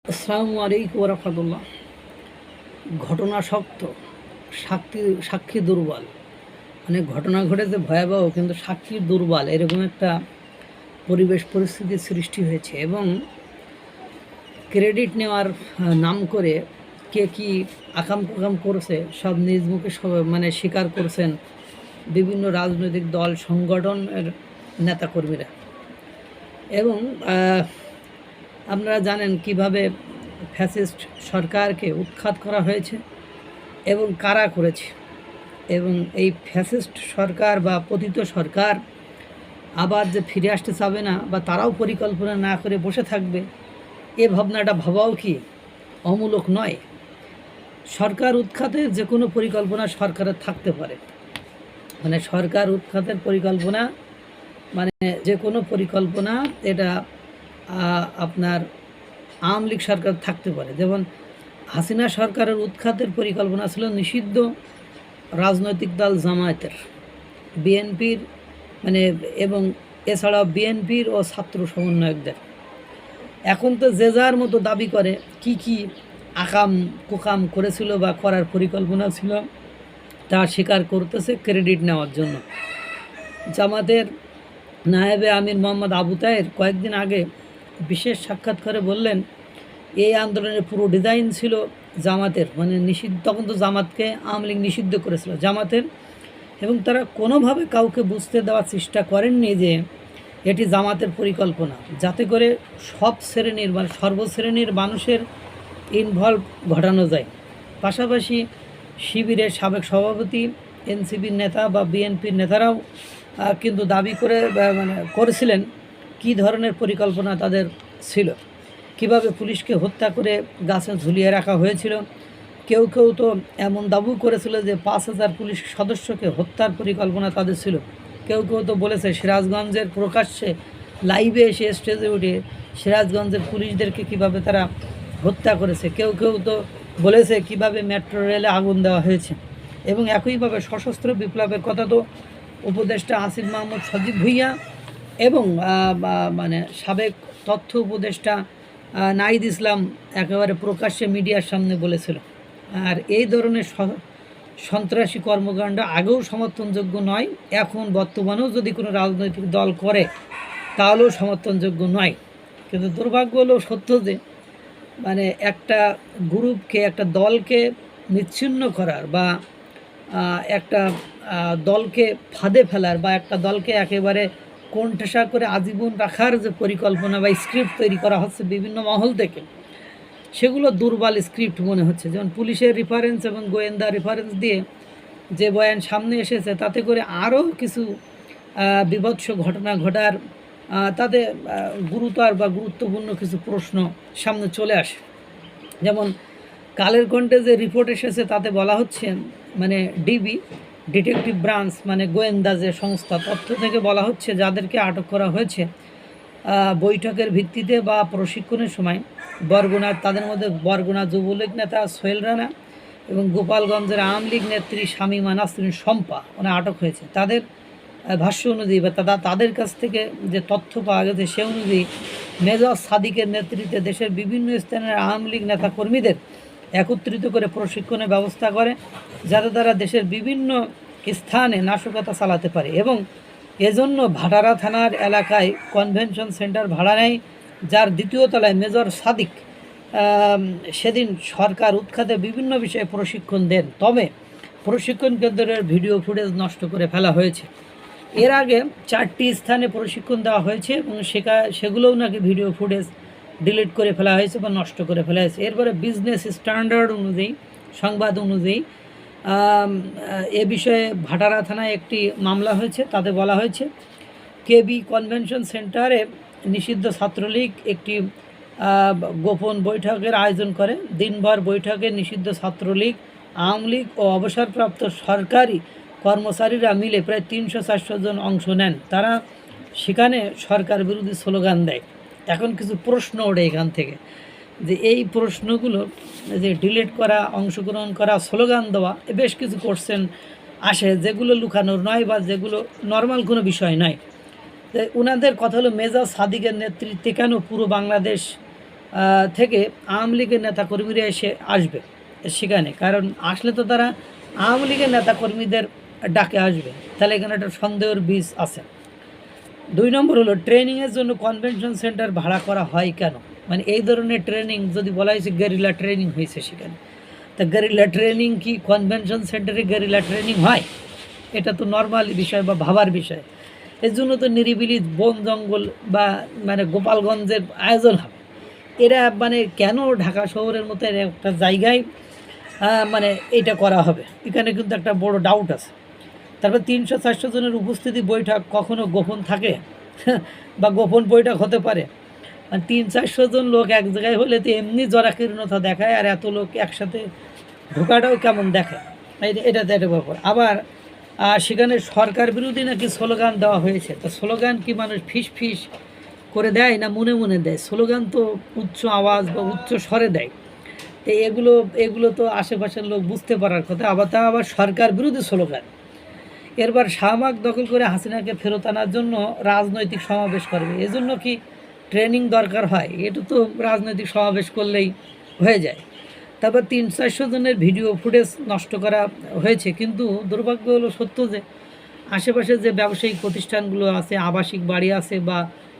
আসসালামু আলাইকুম রহমতুল্লাহ। ঘটনা শক্ত, সাক্ষী দুর্বল। মানে ঘটনা ঘটেছে ভয়াবহ, কিন্তু সাক্ষী দুর্বল, এরকম একটা পরিবেশ পরিস্থিতির সৃষ্টি হয়েছে। এবং ক্রেডিট নেওয়ার নাম করে কে কি আকাম কুকাম করছে সব নিজ মুখে মানে স্বীকার করছেন বিভিন্ন রাজনৈতিক দল সংগঠনের নেতাকর্মীরা। এবং আপনারা জানেন কিভাবে ফ্যাসিস্ট সরকারকে উৎখাত করা হয়েছে এবং কারা করেছে। এবং এই ফ্যাসিস্ট সরকার বা পতিত সরকার আবার যে ফিরে আসতে চাবে না বা তারাও পরিকল্পনা না করে বসে থাকবে, এ ভাবনাটা ভাবাও কি অমূলক নয়। সরকার উৎখাতের যে কোনো পরিকল্পনা সরকারের থাকতে পারে, মানে সরকার উৎখাতের পরিকল্পনা মানে যে কোনো পরিকল্পনা এটা আপনার আওয়ামী লীগ সরকার থাকতে পারে। যেমন হাসিনা সরকারের উৎখাতের পরিকল্পনা ছিল নিষিদ্ধ রাজনৈতিক দল জামায়াতের, বিএনপির মানে এবং এছাড়াও বিএনপির ও ছাত্র সমন্বয়কদের। এখন তো যে যার মতো দাবি করে কি কি আকাম কুকাম করেছিল বা করার পরিকল্পনা ছিল তা স্বীকার করতেছে ক্রেডিট নেওয়ার জন্য। জামাতের নায়েবে আমির মোহাম্মদ আবু তাহের কয়েকদিন আগে বিশেষ সাক্ষাৎকারে বললেন এই আন্দোলনের পুরো ডিজাইন ছিল জামাতের, মানে নিষিদ্ধ। তখন তো জামাতকে আওয়ামী লীগ নিষিদ্ধ করেছিল জামাতের, এবং তারা কোনোভাবে কাউকে বুঝতে দেওয়ার চেষ্টা করেননি যে এটি জামাতের পরিকল্পনা, যাতে করে সব শ্রেণীর মানে সর্বশ্রেণীর মানুষের ইনভলভ ঘটানো যায়। পাশাপাশি শিবিরের সাবেক সভাপতি, এনসিপির নেতা বা বিএনপির নেতারাও কিন্তু দাবি করে মানে করেছিলেন কী ধরনের পরিকল্পনা তাদের ছিল, কিভাবে পুলিশকে হত্যা করে গাছে ঝুলিয়ে রাখা হয়েছিল। কেউ কেউ তো এমন দাবি করেছিল যে 5,000 পুলিশ সদস্যকে হত্যার পরিকল্পনা তাদের ছিল। কেউ কেউ তো বলেছে সিরাজগঞ্জের প্রকাশ্যে লাইভে এসে স্টেজে উঠে সিরাজগঞ্জের পুলিশদেরকে কিভাবে তারা হত্যা করেছে। কেউ কেউ তো বলেছে কিভাবে মেট্রো রেলে আগুন দেওয়া হয়েছে। এবং একইভাবে সশস্ত্র বিপ্লবের কথা তো উপদেষ্টা আসিফ মাহমুদ সজীব ভুঁইয়া এবং মানে সাবেক তথ্য উপদেষ্টা নাহিদ ইসলাম একেবারে প্রকাশ্যে মিডিয়ার সামনে বলেছিল। আর এই ধরনের সন্ত্রাসী কর্মকাণ্ড আগেও সমর্থনযোগ্য নয়, এখন বর্তমানেও যদি কোনো রাজনৈতিক দল করে তাহলেও সমর্থনযোগ্য নয়। কিন্তু দুর্ভাগ্য হলেও সত্য যে মানে একটা গ্রুপকে, একটা দলকে নিচ্ছিন্ন করার বা একটা দলকে ফাঁদে ফেলার বা একটা দলকে একেবারে কোণঠাসা করে আজীবন রাখার যে পরিকল্পনা বা স্ক্রিপ্ট তৈরি করা হচ্ছে বিভিন্ন মহল থেকে, সেগুলো দুর্বল স্ক্রিপ্ট মনে হচ্ছে। যেমন পুলিশের রেফারেন্স এবং গোয়েন্দা রেফারেন্স দিয়ে যে বয়ান সামনে এসেছে, তাতে করে আরও কিছু বিভৎস ঘটনা ঘটার তাতে গুরুতর বা গুরুত্বপূর্ণ কিছু প্রশ্ন সামনে চলে আসে। যেমন কালের কণ্ঠে যে রিপোর্ট এসেছে তাতে বলা হচ্ছে, মানে ডিবি ডিটেকটিভ ব্রাঞ্চ মানে গোয়েন্দা যে সংস্থা, তথ্য থেকে বলা হচ্ছে যাদেরকে আটক করা হয়েছে বৈঠকের ভিত্তিতে বা প্রশিক্ষণের সময় বরগুনা, তাদের মধ্যে বরগুনা যুবলীগ নেতা সোহেল রানা এবং গোপালগঞ্জের আওয়ামী লীগ নেত্রী শামীমা নাসরিন শম্পা আটক হয়েছে। তাদের ভাষ্য অনুযায়ী বা তাদের কাছ থেকে যে তথ্য পাওয়া গেছে সে অনুযায়ী মেজর সাদিকের নেতৃত্বে দেশের বিভিন্ন স্থানের আওয়ামী লীগ নেতাকর্মীদের একত্রিত করে প্রশিক্ষণের ব্যবস্থা করে, যাতে তারা দেশের বিভিন্ন স্থানে নাশকতা চালাতে পারে। এবং এজন্য ভাটারা থানার এলাকায় কনভেনশন সেন্টার ভাড়া নেয়, যার দ্বিতীয় তলায় মেজর সাদিক সেদিন সরকার উৎখাতে বিভিন্ন বিষয়ে প্রশিক্ষণ দেন। তবে প্রশিক্ষণ কেন্দ্রের ভিডিও ফুটেজ নষ্ট করে ফেলা হয়েছে। এর আগে 4টি স্থানে প্রশিক্ষণ দেওয়া হয়েছে এবং সেগুলোও নাকি ভিডিও ফুটেজ ডিলিট করে ফেলা হয়েছে বা নষ্ট করে ফেলা হয়েছে। এরপরে বিজনেস স্ট্যান্ডার্ড অনুযায়ী, সংবাদ অনুযায়ী এ বিষয়ে ভাটারা থানায় একটি মামলা হয়েছে। তাতে বলা হয়েছে কেবি কনভেনশন সেন্টারে নিষিদ্ধ ছাত্রলীগ একটি গোপন বৈঠকের আয়োজন করে। দিনভর বৈঠকে নিষিদ্ধ ছাত্রলীগ, আওয়ামী লীগ ও অবসরপ্রাপ্ত সরকারি কর্মচারীরা মিলে প্রায় 300-400 জন অংশ নেন। তারা সেখানে সরকার বিরোধী স্লোগান দেয়। এখন কিছু প্রশ্ন ওঠে এখান থেকে, যে এই প্রশ্নগুলো যে ডিলিট করা, অংশগ্রহণ করা, স্লোগান দেওয়া, বেশ কিছু কোশ্চেন আসে যেগুলো লুকানোর নয় বা যেগুলো নর্মাল কোনো বিষয় নয়। ওনাদের কথা হলো মেজর সাদিকের নেতৃত্বে কেন পুরো বাংলাদেশ থেকে আওয়ামী লীগের নেতাকর্মীরা আসবে সেখানে, কারণ আসলে তো তারা আওয়ামী লীগের নেতাকর্মীদের ডাকে আসবে, তাহলে এখানে একটা সন্দেহের বীজ আছে। 2 নম্বর হলো ট্রেনিংয়ের জন্য কনভেনশন সেন্টার ভাড়া করা হয় কেন? মানে এই ধরনের ট্রেনিং যদি বলা হয়েছে গেরিলা ট্রেনিং হয়েছে সেখানে, তা গেরিলা ট্রেনিং কি কনভেনশন সেন্টারে গেরিলা ট্রেনিং হয়? এটা তো নর্মাল বিষয় বা ভাবার বিষয়। এর জন্য তো নিরিবিলি বন জঙ্গল বা মানে গোপালগঞ্জের আয়োজন হবে। এরা মানে কেন ঢাকা শহরের মতো একটা জায়গায় মানে এটা করা হবে, এখানে কিন্তু একটা বড় ডাউট আছে। তারপর 300-400 জনের উপস্থিতি বৈঠক কখনো গোপন থাকে বা গোপন বৈঠক হতে পারে? 300-400 জন লোক এক জায়গায় হলে তো এমনি জরাকীর্ণতা দেখায়, আর এত লোক একসাথে ঢোকাটাও কেমন দেখায়। এটা তো একটা ব্যাপার। আবার সেখানে সরকার বিরোধী নাকি স্লোগান দেওয়া হয়েছে। তো স্লোগান কি মানুষ ফিস ফিস করে দেয় না মনে মনে দেয়? স্লোগান তো উচ্চ আওয়াজ বা উচ্চ স্বরে দেয়। তো এগুলো তো আশেপাশের লোক বুঝতে পারার কথা। আবার সরকার বিরোধী স্লোগান। এরপর শাহবাগ দখল করে হাসিনাকে ফেরত আনার জন্য রাজনৈতিক সমাবেশ করবে, এজন্য কি ট্রেনিং দরকার হয়? এটা তো রাজনৈতিক সমাবেশ করলেই হয়ে যায়। তারপর 300-400 জনের ভিডিও ফুটেজ নষ্ট করা হয়েছে, কিন্তু দুর্ভাগ্য হলো সত্য যে আশেপাশে যে ব্যবসায়িক প্রতিষ্ঠানগুলো আছে, আবাসিক বাড়ি আছে বা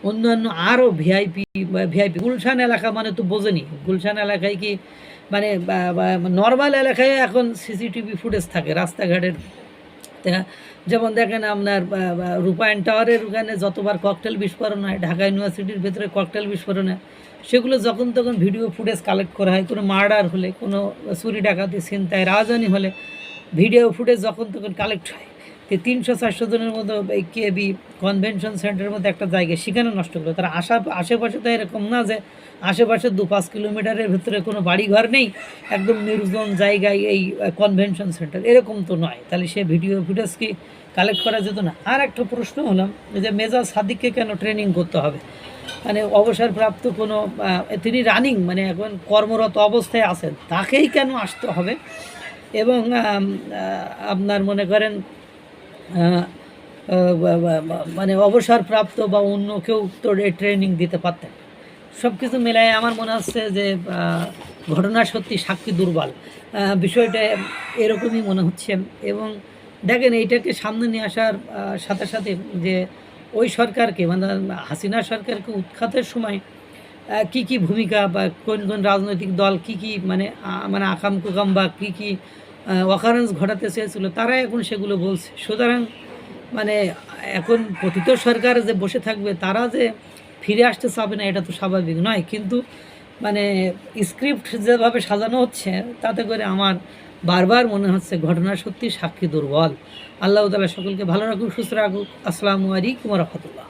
অন্যান্য আরও ভিআইপি গুলশান এলাকা মানে তো বোঝেনি, গুলশান এলাকায় কি মানে নর্মাল এলাকায় এখন সিসিটিভি ফুটেজ থাকে রাস্তাঘাটের। যেমন দেখেন আপনার রূপায়ণ টাওয়ারের ওখানে যতবার ককটেল বিস্ফোরণ হয়, ঢাকা ইউনিভার্সিটির ভেতরে ককটেল বিস্ফোরণ হয়, সেগুলো যখন তখন ভিডিও ফুটেজ কালেক্ট করা হয়। কোনো মার্ডার হলে, কোনো চুরি ডাকাতি ছিনতাই রাজধানী হলে ভিডিও ফুটেজ যখন তখন কালেক্ট হয়। তো 300-400 জনের মতো এই কেবি কনভেনশন সেন্টারের মধ্যে একটা জায়গা সেখানে নষ্ট করলো। তারা আশেপাশে তো এরকম না যে আশেপাশে 2-5 কিলোমিটারের ভিতরে কোনো বাড়িঘর নেই, একদম নির্জন জায়গায় এই কনভেনশন সেন্টার, এরকম তো নয়। তাহলে সে ভিডিও ফুটেজ কি কালেক্ট করা যেত না? আর একটা প্রশ্ন হলাম যে মেজর সাদিককে কেন ট্রেনিং করতে হবে? মানে অবসরপ্রাপ্ত কোনো তিনি রানিং মানে এখন কর্মরত অবস্থায় আছেন, তাকেই কেন আসতে হবে? এবং আপনার মনে করেন মানে অবসরপ্রাপ্ত বা অন্য কেউ তো ট্রেনিং দিতে পারতেন। সব কিছু মেলায় আমার মনে হচ্ছে যে ঘটনা সত্যি সাক্ষী দুর্বল, বিষয়টা এরকমই মনে হচ্ছে। এবং দেখেন এইটাকে সামনে নিয়ে আসার সাথে সাথে যে ওই সরকারকে মানে হাসিনা সরকারকে উৎখাতের সময় কি কি ভূমিকা বা কোন কোন রাজনৈতিক দল কি কি মানে মানে আকাম কুকাম বা কী কী অকারেন্স ঘটাতে চেয়েছিল, তারা এখন সেগুলো বলছে। সুতরাং মানে এখন পতিত সরকার যে বসে থাকবে, তারা যে ফিরে আসতে চাবে না এটা তো স্বাভাবিক নয়। কিন্তু মানে স্ক্রিপ্ট যেভাবে সাজানো হচ্ছে তাতে করে আমার বারবার মনে হচ্ছে ঘটনা সত্যি সাক্ষী দুর্বল। আল্লাহ তাআলা সকলকে ভালো রাখুক, সুস্থ রাখুক। আসসালামু আলাইকুম ওয়া রাহমাতুল্লাহ।